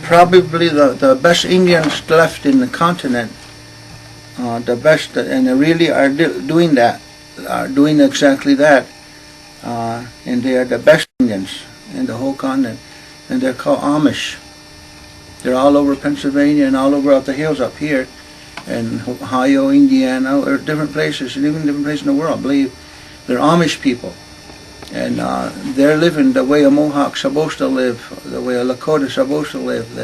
probably the best Indians left in the continent. The best, and they really are doing that, are doing exactly that. And they are the best Indians in the whole continent. And they're called Amish. They're all over Pennsylvania and all over up the hills up here, and Ohio, Indiana, or different places, and even different places in the world. I believe they're Amish people. And they're living the way a Mohawk's supposed to live, the way a Lakota's supposed to live.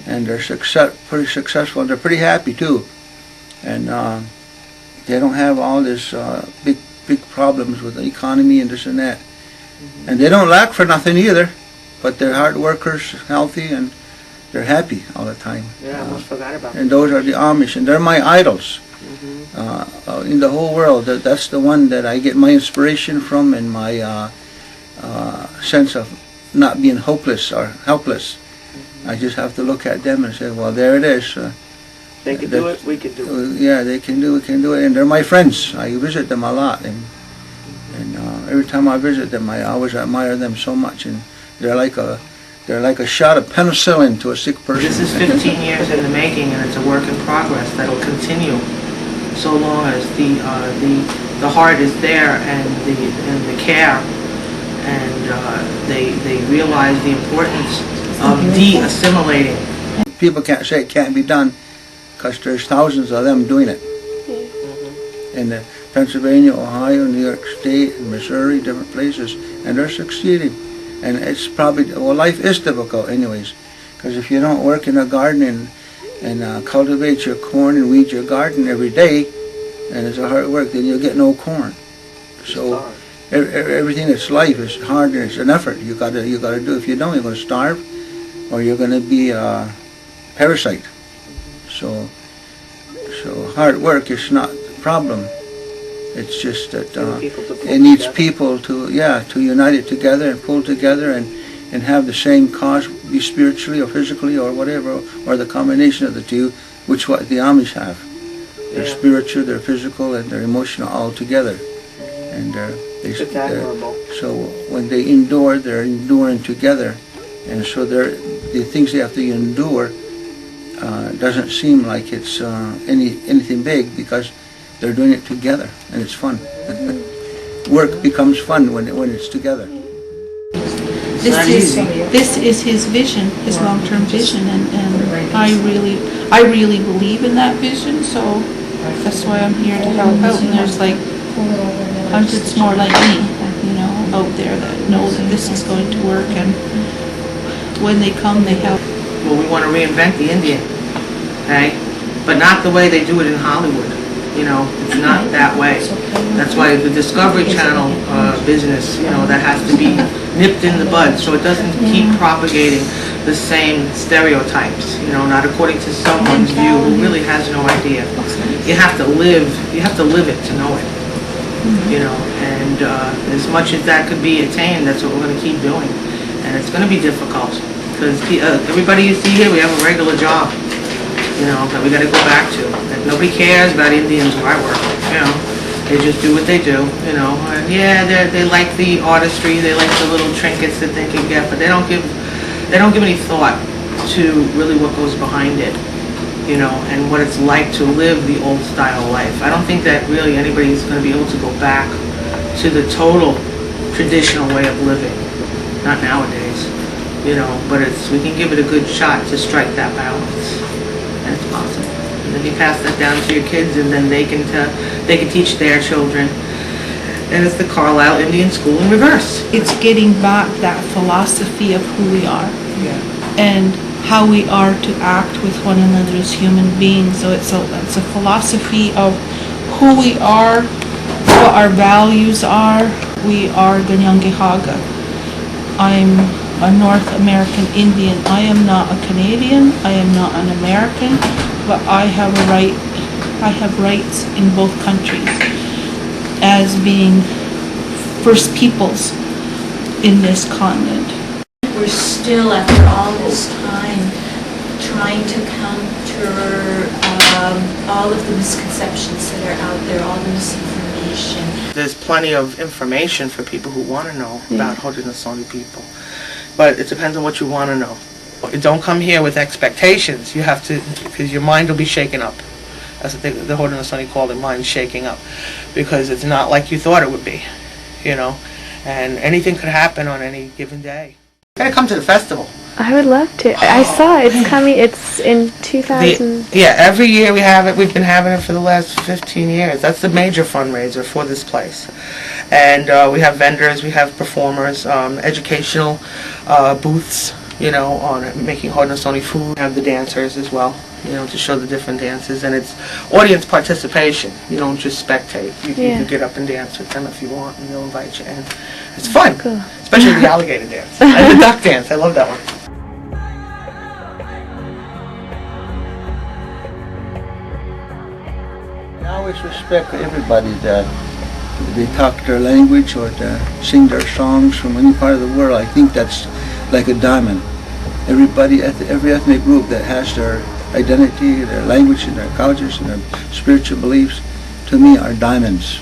And they're pretty successful, and they're pretty happy too. And they don't have all this big problems with the economy and this and that. And they don't lack for nothing either, but they're hard workers, healthy, and they're happy all the time. Yeah, I almost forgot about that. And those are the Amish, and they're my idols. In the whole world. That's the one that I get my inspiration from, and my sense of not being hopeless or helpless. I just have to look at them and say, well, there it is. They can do it, we can do it. Yeah, they can do it, and they're my friends. I visit them a lot, and every time I visit them, I always admire them so much, and they're like a shot of penicillin to a sick person. This is 15 years in the making, and it's a work in progress that'll continue so long as the heart is there, and the care, and they realize the importance of de-assimilating. People can't say it can't be done, because there's thousands of them doing it. In Pennsylvania, Ohio, New York State, and Missouri, different places, and they're succeeding. And it's probably, well, life is difficult anyways, because if you don't work in a garden and cultivate your corn and weed your garden every day, and it's a hard work, then you'll get no corn. So everything that's life is hard, and it's an effort. You gotta do. If you don't, you're gonna starve, or you're gonna be a parasite. So hard work is not the problem. It's just that it needs people to unite it together and pull together and have the same cause, be spiritually or physically or whatever, or the combination of the two, which what the Amish have. They're spiritual, they're physical, and they're emotional all together. And so when they endure, they're enduring together. And so the things they have to endure doesn't seem like it's anything big, because they're doing it together, and it's fun. Work becomes fun when it's together. This is his vision, his long-term vision, and I really believe in that vision. So that's why I'm here to help out. And there's like hundreds more like me, out there that know that this is going to work, and when they come, they help. Well, we want to reinvent the Indian, okay? But not the way they do it in Hollywood. It's not that way. That's why the Discovery Channel business, that has to be nipped in the bud, so it doesn't keep propagating the same stereotypes, not according to someone's view who really has no idea. You have to live it to know it, and as much as that could be attained, that's what we're going to keep doing. And it's going to be difficult, because everybody you see here, we have a regular job, that we got to go back to. And nobody cares about Indians where I work, They just do what they do, And yeah, they like the artistry, they like the little trinkets that they can get, but they don't give any thought to really what goes behind it, and what it's like to live the old style life. I don't think that really anybody's going to be able to go back to the total traditional way of living. Not nowadays, but we can give it a good shot to strike that balance. And it's possible. And then you pass that down to your kids, and then they can teach their children. And it's the Carlisle Indian School in reverse. It's getting back that philosophy of who we are, and how we are to act with one another as human beings. So it's a philosophy of who we are, what our values are. We are the Kanatsiohareke. I'm a North American Indian. I am not a Canadian, I am not an American, but I have rights in both countries as being First Peoples in this continent. We're still, after all this time, trying to counter all of the misconceptions that are out there, all the misinformation. There's plenty of information for people who want to know about Haudenosaunee people. But it depends on what you want to know. don't come here with expectations. You have to, because your mind will be shaken up. That's what the Haudenosaunee called it, mind shaking up, because it's not like you thought it would be, you know, and anything could happen on any given day. You gotta come to the festival. I would love to. I saw it's coming. It's in 2000. Yeah, every year we have it. We've been having it for the last 15 years. That's the major fundraiser for this place. And we have vendors, we have performers, educational booths, you know, on making Haudenosaunee food. We have the dancers as well, you know, to show the different dances. And it's audience participation. You don't just spectate. You can get up and dance with them if you want, and they'll invite you in. It's fun, Cool. especially the alligator dance and the duck dance. I love that one. I always respect everybody that they talk their language or to sing their songs from any part of the world. I think that's like a diamond. Everybody, every ethnic group that has their identity, their language, and their cultures, and their spiritual beliefs, to me, are diamonds.